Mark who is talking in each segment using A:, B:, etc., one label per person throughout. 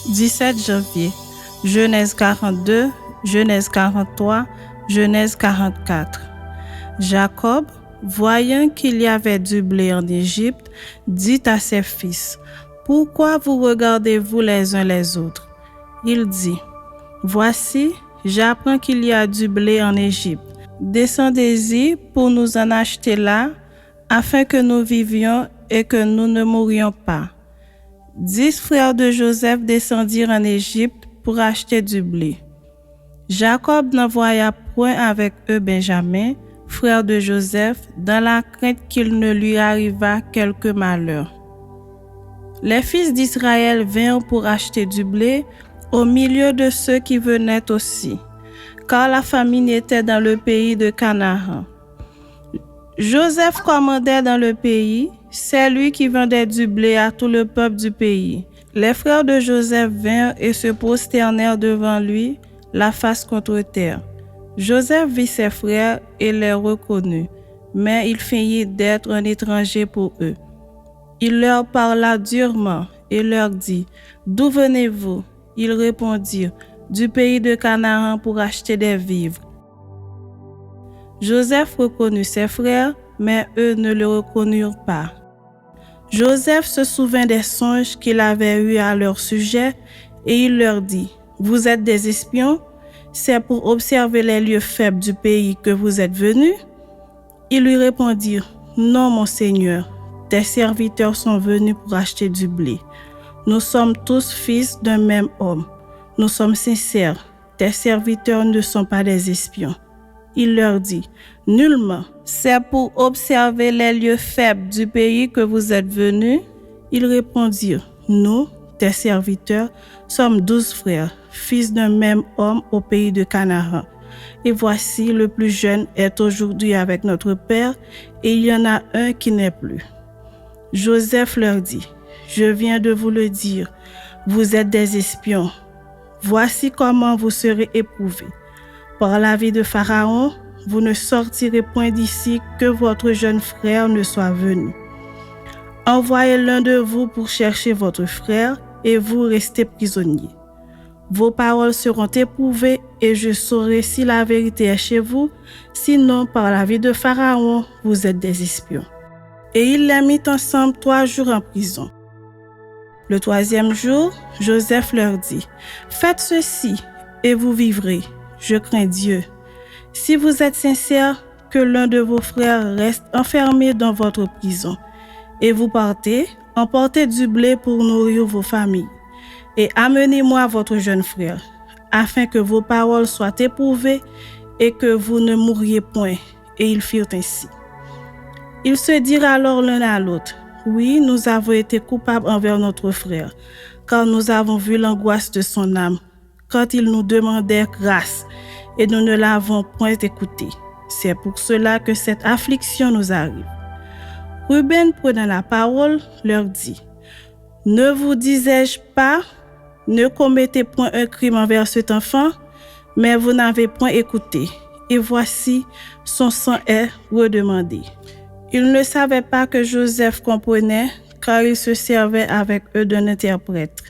A: 17 janvier, Genèse 42, Genèse 43, Genèse 44. Jacob, voyant qu'il y avait du blé en Égypte, dit à ses fils, « Pourquoi vous regardez-vous les uns les autres ?» Il dit, « Voici, j'apprends qu'il y a du blé en Égypte. Descendez-y pour nous en acheter là, afin que nous vivions et que nous ne mourions pas. » 10 frères de Joseph descendirent en Égypte pour acheter du blé. Jacob n'envoya point avec eux Benjamin, frère de Joseph, dans la crainte qu'il ne lui arrivât quelque malheur. Les fils d'Israël vinrent pour acheter du blé au milieu de ceux qui venaient aussi, car la famine était dans le pays de Canaan. Joseph commandait dans le pays, c'est lui qui vendait du blé à tout le peuple du pays. Les frères de Joseph vinrent et se prosternèrent devant lui, la face contre terre. Joseph vit ses frères et les reconnut, mais il feignit d'être un étranger pour eux. Il leur parla durement et leur dit, « D'où venez-vous » Ils répondirent, « Du pays de Canaan pour acheter des vivres. » Joseph reconnut ses frères, mais eux ne le reconnurent pas. Joseph se souvint des songes qu'il avait eus à leur sujet et il leur dit, « Vous êtes des espions? C'est pour observer les lieux faibles du pays que vous êtes venus? » Ils lui répondirent, « Non, mon Seigneur, tes serviteurs sont venus pour acheter du blé. Nous sommes tous fils d'un même homme. Nous sommes sincères. Tes serviteurs ne sont pas des espions. » Il leur dit, « Nullement, c'est pour observer les lieux faibles du pays que vous êtes venus. » Ils répondirent, « Nous, tes serviteurs, sommes 12 frères, fils d'un même homme au pays de Canaan. Et voici, le plus jeune est aujourd'hui avec notre père, et il y en a un qui n'est plus. » Joseph leur dit, « Je viens de vous le dire, vous êtes des espions. Voici comment vous serez éprouvés. Par l'avis de Pharaon, vous ne sortirez point d'ici que votre jeune frère ne soit venu. Envoyez l'un de vous pour chercher votre frère et vous restez prisonniers. Vos paroles seront éprouvées et je saurai si la vérité est chez vous, sinon par l'avis de Pharaon, vous êtes des espions. » Et il les mit ensemble 3 jours en prison. Le 3e jour, Joseph leur dit, « Faites ceci et vous vivrez. Je crains Dieu. Si vous êtes sincères, que l'un de vos frères reste enfermé dans votre prison, et vous partez, emportez du blé pour nourrir vos familles, et amenez-moi votre jeune frère, afin que vos paroles soient éprouvées et que vous ne mouriez point. » Et ils firent ainsi. Ils se dirent alors l'un à l'autre, « Oui, nous avons été coupables envers notre frère, car nous avons vu l'angoisse de son âme, quand il nous demandait grâce, et nous ne l'avons point écouté. C'est pour cela que cette affliction nous arrive. » Ruben, prenant la parole, leur dit, « Ne vous disais-je pas, ne commettez point un crime envers cet enfant, mais vous n'avez point écouté, et voici, son sang est redemandé. » Ils ne savaient pas que Joseph comprenait, car il se servait avec eux d'un interprète.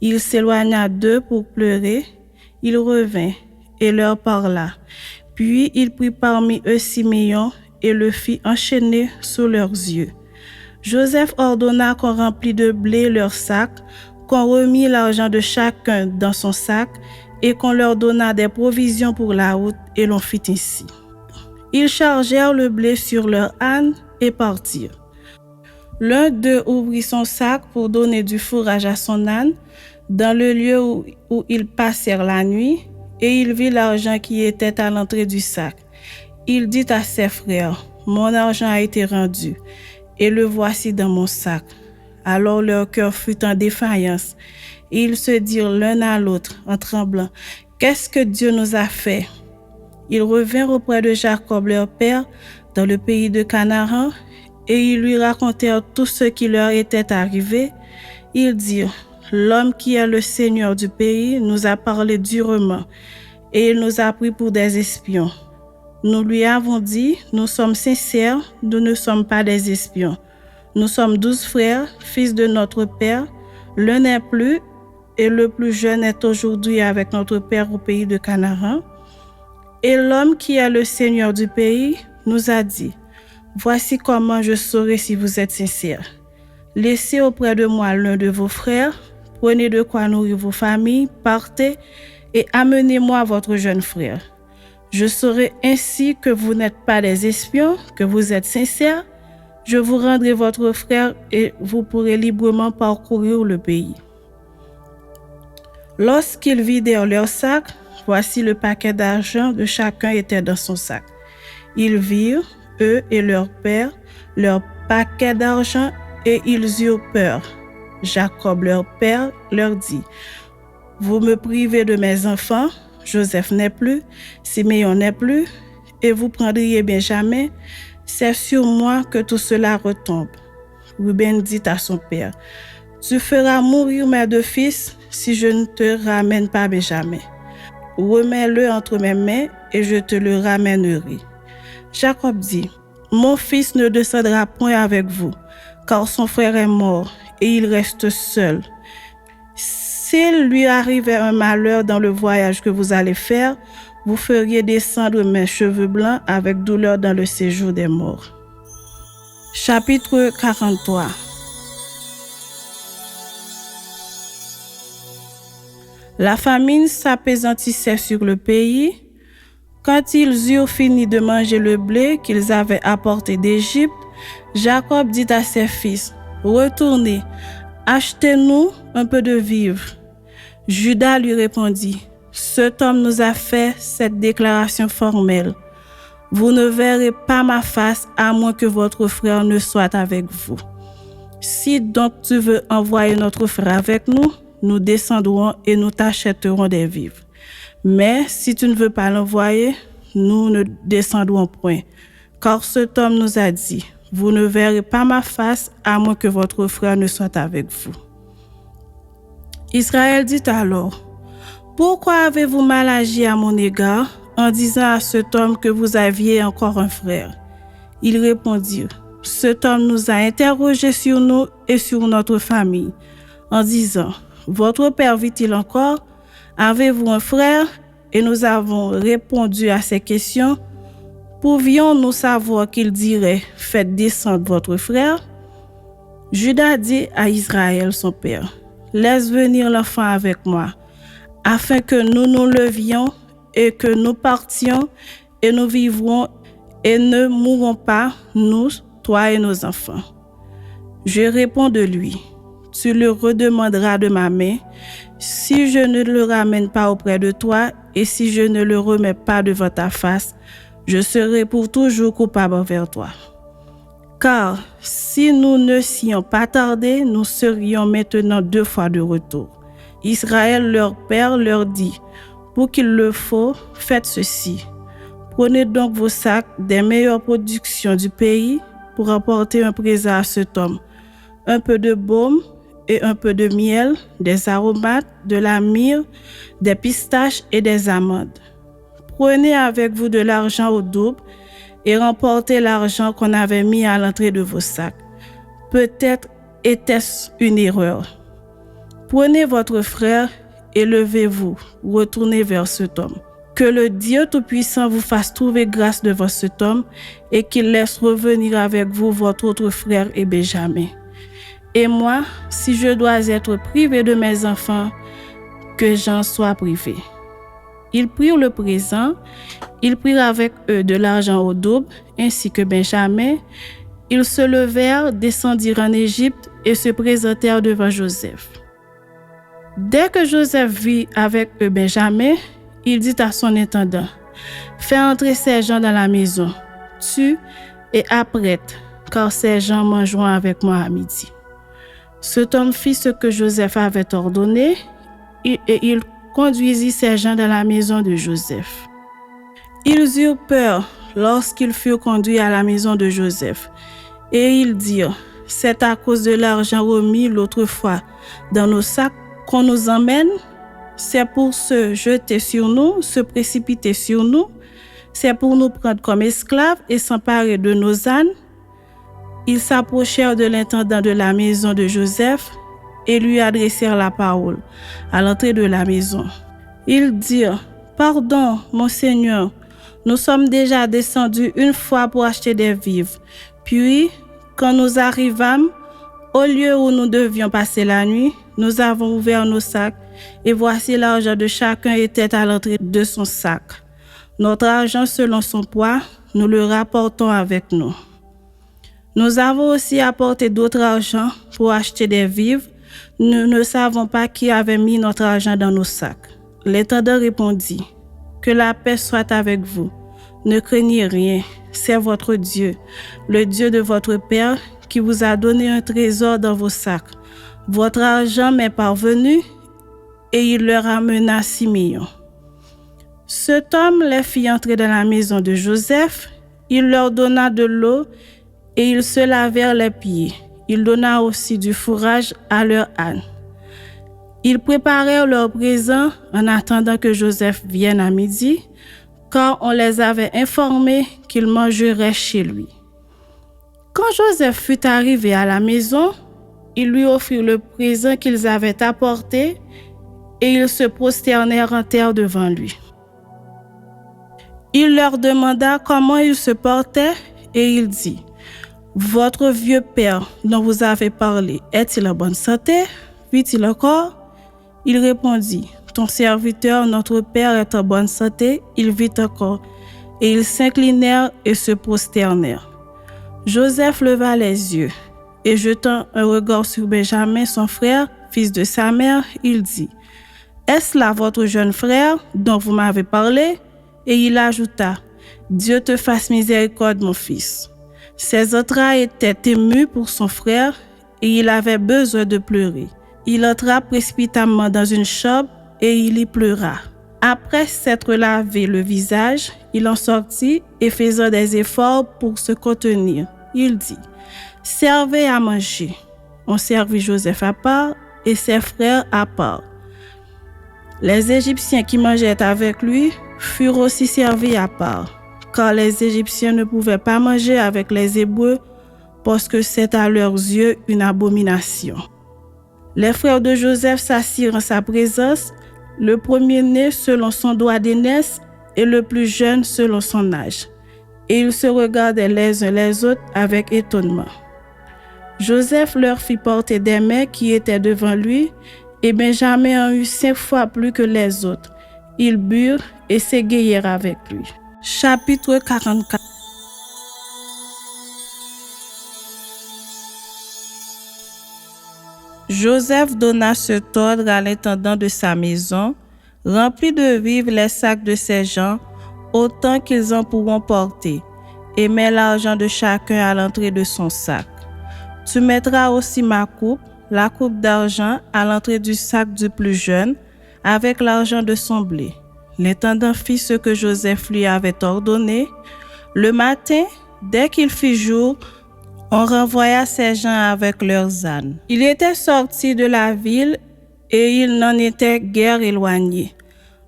A: Il s'éloigna d'eux pour pleurer. Il revint et leur parla. Puis il prit parmi eux Siméon et le fit enchaîner sous leurs yeux. Joseph ordonna qu'on remplît de blé leurs sacs, qu'on remît l'argent de chacun dans son sac et qu'on leur donna des provisions pour la route, et l'on fit ainsi. Ils chargèrent le blé sur leur âne et partirent. L'un d'eux ouvrit son sac pour donner du fourrage à son âne, dans le lieu où ils passèrent la nuit, et il vit l'argent qui était à l'entrée du sac. Il dit à ses frères, « Mon argent a été rendu, et le voici dans mon sac. » Alors leur cœur fut en défaillance, et ils se dirent l'un à l'autre en tremblant, « Qu'est-ce que Dieu nous a fait? » Ils revinrent auprès de Jacob leur père, dans le pays de Canaan, et ils lui racontèrent tout ce qui leur était arrivé. Ils dirent, « L'homme qui est le seigneur du pays nous a parlé durement, et il nous a pris pour des espions. Nous lui avons dit, nous sommes sincères, nous ne sommes pas des espions. Nous sommes 12 frères, fils de notre père. L'un n'est plus, et le plus jeune est aujourd'hui avec notre père au pays de Canaan. Et l'homme qui est le seigneur du pays nous a dit, voici comment je saurai si vous êtes sincères. Laissez auprès de moi l'un de vos frères, prenez de quoi nourrir vos familles, partez et amenez-moi votre jeune frère. Je saurai ainsi que vous n'êtes pas des espions, que vous êtes sincères. Je vous rendrai votre frère et vous pourrez librement parcourir le pays. Lorsqu'ils vidèrent leur sac, voici le paquet d'argent de chacun était dans son sac. Ils virent, eux et leur père, leur paquet d'argent et ils eurent peur. Jacob, leur père, leur dit, « Vous me privez de mes enfants, Joseph n'est plus, Siméon n'est plus, et vous prendriez Benjamin. C'est sur moi que tout cela retombe. » Ruben dit à son père, « Tu feras mourir mes deux fils si je ne te ramène pas Benjamin. Remets-le entre mes mains et je te le ramènerai. » Jacob dit, « Mon fils ne descendra point avec vous, car son frère est mort et il reste seul. S'il lui arrivait un malheur dans le voyage que vous allez faire, vous feriez descendre mes cheveux blancs avec douleur dans le séjour des morts. » Chapitre 43. La famine s'appesantissait sur le pays. Quand ils eurent fini de manger le blé qu'ils avaient apporté d'Égypte, Jacob dit à ses fils, « Retournez, achetez-nous un peu de vivres. » Judas lui répondit, « Cet homme nous a fait cette déclaration formelle. Vous ne verrez pas ma face à moins que votre frère ne soit avec vous. Si donc tu veux envoyer notre frère avec nous, nous descendrons et nous t'achèterons des vivres. Mais si tu ne veux pas l'envoyer, nous ne descendrons point. Car cet homme nous a dit, vous ne verrez pas ma face à moins que votre frère ne soit avec vous. » Israël dit alors, « Pourquoi avez-vous mal agi à mon égard en disant à cet homme que vous aviez encore un frère? » Ils répondirent, « Cet homme nous a interrogés sur nous et sur notre famille, en disant, « Votre père vit-il encore? Avez-vous un frère? » Et nous avons répondu à ces questions. Pouvions-nous savoir qu'il dirait, « Faites descendre votre frère » ? Judas dit à Israël, son père, « Laisse venir l'enfant avec moi, afin que nous nous levions et que nous partions et nous vivrons et ne mourrons pas, nous, toi et nos enfants. » Je réponds de lui, « Tu le redemanderas de ma main, si je ne le ramène pas auprès de toi et si je ne le remets pas devant ta face, je serai pour toujours coupable envers toi. Car si nous ne s'y ont pas tardé, nous serions maintenant 2 fois de retour. » Israël, leur père, leur dit, « Pour qu'il le faut, faites ceci. Prenez donc vos sacs des meilleures productions du pays pour apporter un présent à cet homme, un peu de baume et un peu de miel, des aromates, de la myrrhe, des pistaches et des amandes. Prenez avec vous de l'argent au double et remportez l'argent qu'on avait mis à l'entrée de vos sacs. Peut-être était-ce une erreur. Prenez votre frère et levez-vous, retournez vers cet homme. Que le Dieu Tout-Puissant vous fasse trouver grâce devant cet homme et qu'il laisse revenir avec vous votre autre frère et Benjamin. Et moi, si je dois être privé de mes enfants, que j'en sois privé. » Ils prirent le présent, ils prirent avec eux de l'argent au double, ainsi que Benjamin. Ils se levèrent, descendirent en Égypte et se présentèrent devant Joseph. Dès que Joseph vit avec eux Benjamin, il dit à son intendant, « Fais entrer ces gens dans la maison, tue et apprête, car ces gens mangeront avec moi à midi. » Cet homme fit ce que Joseph avait ordonné et il conduisit ces gens dans la maison de Joseph. Ils eurent peur lorsqu'ils furent conduits à la maison de Joseph. Et ils dirent, « C'est à cause de l'argent remis l'autre fois dans nos sacs qu'on nous emmène. C'est pour se jeter sur nous, se précipiter sur nous. C'est pour nous prendre comme esclaves et s'emparer de nos ânes. » Ils s'approchèrent de l'intendant de la maison de Joseph et lui adressèrent la parole à l'entrée de la maison. Ils dirent, « Pardon, mon Seigneur, nous sommes déjà descendus une fois pour acheter des vivres. Puis, quand nous arrivâmes, au lieu où nous devions passer la nuit, nous avons ouvert nos sacs et voici l'argent de chacun était à l'entrée de son sac. Notre argent selon son poids, nous le rapportons avec nous. Nous avons aussi apporté d'autres argent pour acheter des vivres. Nous ne savons pas qui avait mis notre argent dans nos sacs. » L'intendant répondit, « Que la paix soit avec vous. Ne craignez rien, c'est votre Dieu, le Dieu de votre Père, qui vous a donné un trésor dans vos sacs. Votre argent m'est parvenu, et il leur amena 6 millions. » Cet homme les fit entrer dans la maison de Joseph. Il leur donna de l'eau et ils se lavèrent les pieds. Il donna aussi du fourrage à leurs ânes. Ils préparèrent leurs présents en attendant que Joseph vienne à midi, car on les avait informés qu'il mangerait chez lui. Quand Joseph fut arrivé à la maison, il lui offrit le présent qu'ils avaient apporté et ils se prosternèrent en terre devant lui. Il leur demanda comment ils se portaient et il dit, « Votre vieux père dont vous avez parlé, est-il en bonne santé? Vit-il encore? » Il répondit, « Ton serviteur, notre père, est en bonne santé, il vit encore. » Et ils s'inclinèrent et se prosternèrent. Joseph leva les yeux et jetant un regard sur Benjamin, son frère, fils de sa mère, il dit, « Est-ce là votre jeune frère dont vous m'avez parlé? » Et il ajouta, « Dieu te fasse miséricorde, mon fils. » Ses entrailles étaient émues pour son frère et il avait besoin de pleurer. Il entra précipitamment dans une chambre et il y pleura. Après s'être lavé le visage, il en sortit et faisant des efforts pour se contenir, il dit, « Servez à manger. » On servit Joseph à part et ses frères à part. Les Égyptiens qui mangeaient avec lui furent aussi servis à part, car les Égyptiens ne pouvaient pas manger avec les Hébreux parce que c'est à leurs yeux une abomination. Les frères de Joseph s'assirent en sa présence, le premier-né selon son droit d'aînesse et le plus jeune selon son âge. Et ils se regardaient les uns les autres avec étonnement. Joseph leur fit porter des mets qui étaient devant lui, et Benjamin en eut 5 fois plus que les autres. Ils burent et s'égayèrent avec lui. Chapitre 44. Joseph donna cet ordre à l'intendant de sa maison, « Remplis de vivres les sacs de ces gens, autant qu'ils en pourront porter, et mets l'argent de chacun à l'entrée de son sac. Tu mettras aussi ma coupe, la coupe d'argent, à l'entrée du sac du plus jeune, avec l'argent de son blé. » L'intendant fit ce que Joseph lui avait ordonné. Le matin, dès qu'il fit jour, on renvoya ces gens avec leurs ânes. Il était sorti de la ville et il n'en était guère éloigné.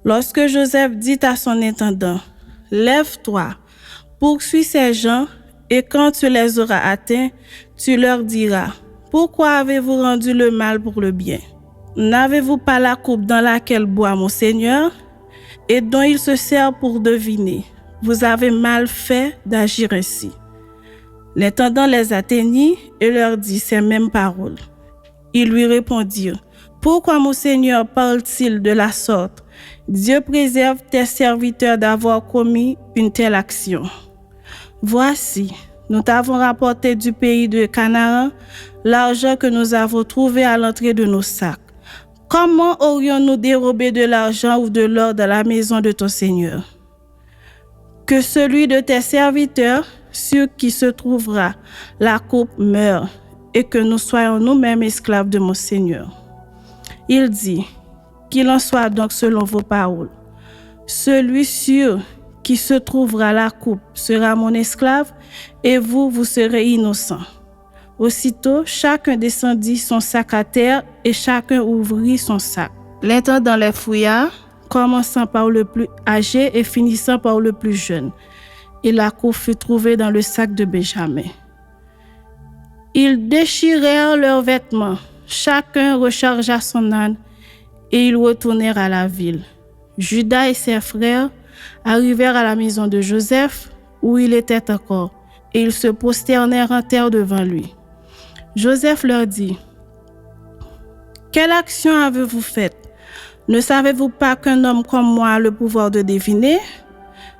A: Lorsque Joseph dit à son intendant, « Lève-toi, poursuis ces gens, et quand tu les auras atteints, tu leur diras, « Pourquoi avez-vous rendu le mal pour le bien? N'avez-vous pas la coupe dans laquelle boit mon Seigneur, et dont il se sert pour deviner? Vous avez mal fait d'agir ainsi. » L'intendant les atteignit et leur dit ces mêmes paroles. Ils lui répondirent, « Pourquoi mon Seigneur parle-t-il de la sorte? Dieu préserve tes serviteurs d'avoir commis une telle action. Voici, nous t'avons rapporté du pays de Canaan l'argent que nous avons trouvé à l'entrée de nos sacs. Comment aurions-nous dérobé de l'argent ou de l'or dans la maison de ton Seigneur? Que celui de tes serviteurs, sur qui se trouvera la coupe, meure, et que nous soyons nous-mêmes esclaves de mon Seigneur. » Il dit, « Qu'il en soit donc selon vos paroles. Celui sur qui se trouvera la coupe sera mon esclave, et vous, vous serez innocents. » Aussitôt, chacun descendit son sac à terre, et chacun ouvrit son sac. L'intendant les fouilla, commençant par le plus âgé et finissant par le plus jeune. Et la coupe fut trouvée dans le sac de Benjamin. Ils déchirèrent leurs vêtements, Chacun rechargea son âne et ils retournèrent à la ville. Judas et ses frères arrivèrent à la maison de Joseph où il était encore et ils se prosternèrent en terre devant lui. Joseph leur dit: « Quelle action avez-vous faite? Ne savez-vous pas qu'un homme comme moi a le pouvoir de deviner? »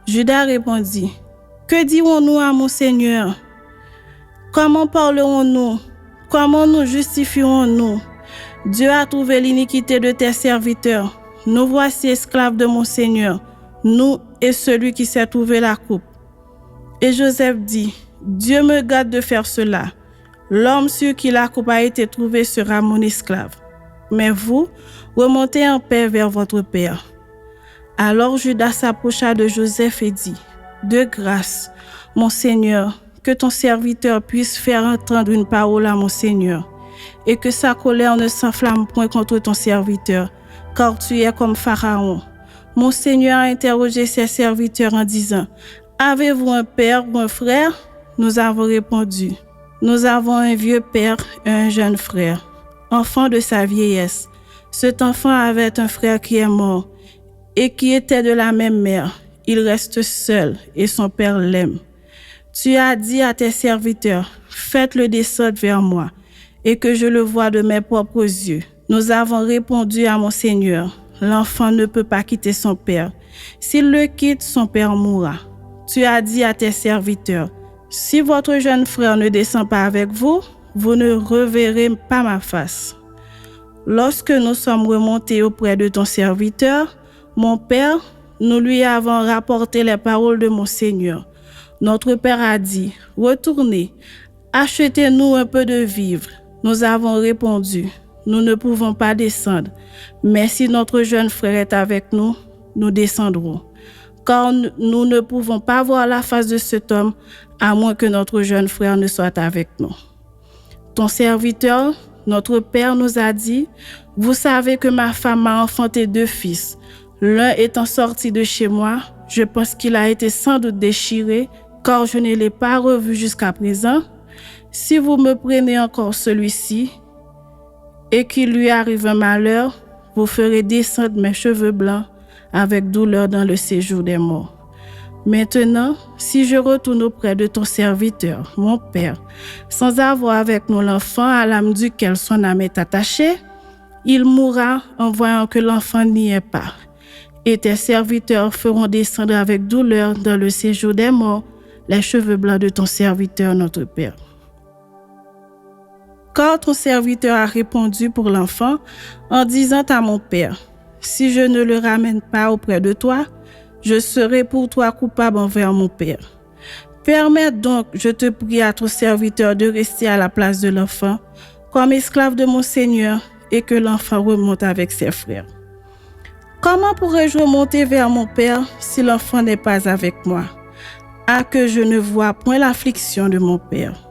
A: Judas répondit: « Que dirons-nous à mon Seigneur? Comment parlerons-nous? Comment nous justifierons-nous? Dieu a trouvé l'iniquité de tes serviteurs. Nous voici esclaves de mon Seigneur, nous et celui qui s'est trouvé la coupe. » Et Joseph dit: « Dieu me garde de faire cela. L'homme sur qui la coupe a été trouvée sera mon esclave. Mais vous, remontez en paix vers votre père. » Alors Judas s'approcha de Joseph et dit: « De grâce, mon Seigneur, que ton serviteur puisse faire entendre une parole à mon Seigneur, et que sa colère ne s'enflamme point contre ton serviteur, car tu es comme Pharaon. Mon Seigneur a interrogé ses serviteurs en disant: Avez-vous un père ou un frère? Nous avons répondu: Nous avons un vieux père et un jeune frère, enfant de sa vieillesse. Cet enfant avait un frère qui est mort et qui était de la même mère. Il reste seul et son père l'aime. Tu as dit à tes serviteurs: Faites-le descendre vers moi et que je le voie de mes propres yeux. Nous avons répondu à mon Seigneur: L'enfant ne peut pas quitter son père. S'il le quitte, son père mourra. Tu as dit à tes serviteurs: Si votre jeune frère ne descend pas avec vous, vous ne reverrez pas ma face. Lorsque nous sommes remontés auprès de ton serviteur, mon père, nous lui avons rapporté les paroles de mon Seigneur. Notre père a dit: Retournez, achetez-nous un peu de vivres. Nous avons répondu: Nous ne pouvons pas descendre, mais si notre jeune frère est avec nous, nous descendrons. Car nous ne pouvons pas voir la face de cet homme, à moins que notre jeune frère ne soit avec nous. Ton serviteur, notre père, nous a dit: Vous savez que ma femme m'a enfanté 2 fils. L'un étant sorti de chez moi, je pense qu'il a été sans doute déchiré, car je ne l'ai pas revu jusqu'à présent. Si vous me prenez encore celui-ci, et qu'il lui arrive un malheur, vous ferez descendre mes cheveux blancs avec douleur dans le séjour des morts. Maintenant, si je retourne auprès de ton serviteur, mon père, sans avoir avec nous l'enfant à l'âme duquel son âme est attachée, il mourra en voyant que l'enfant n'y est pas. Et tes serviteurs feront descendre avec douleur dans le séjour des morts les cheveux blancs de ton serviteur, notre père. » Car ton serviteur a répondu pour l'enfant en disant à mon père: Si je ne le ramène pas auprès de toi, je serai pour toi coupable envers mon père. Permets donc, je te prie, à ton serviteur de rester à la place de l'enfant, comme esclave de mon Seigneur, et que l'enfant remonte avec ses frères. Comment pourrais-je remonter vers mon père si l'enfant n'est pas avec moi? À que je ne vois point l'affliction de mon père.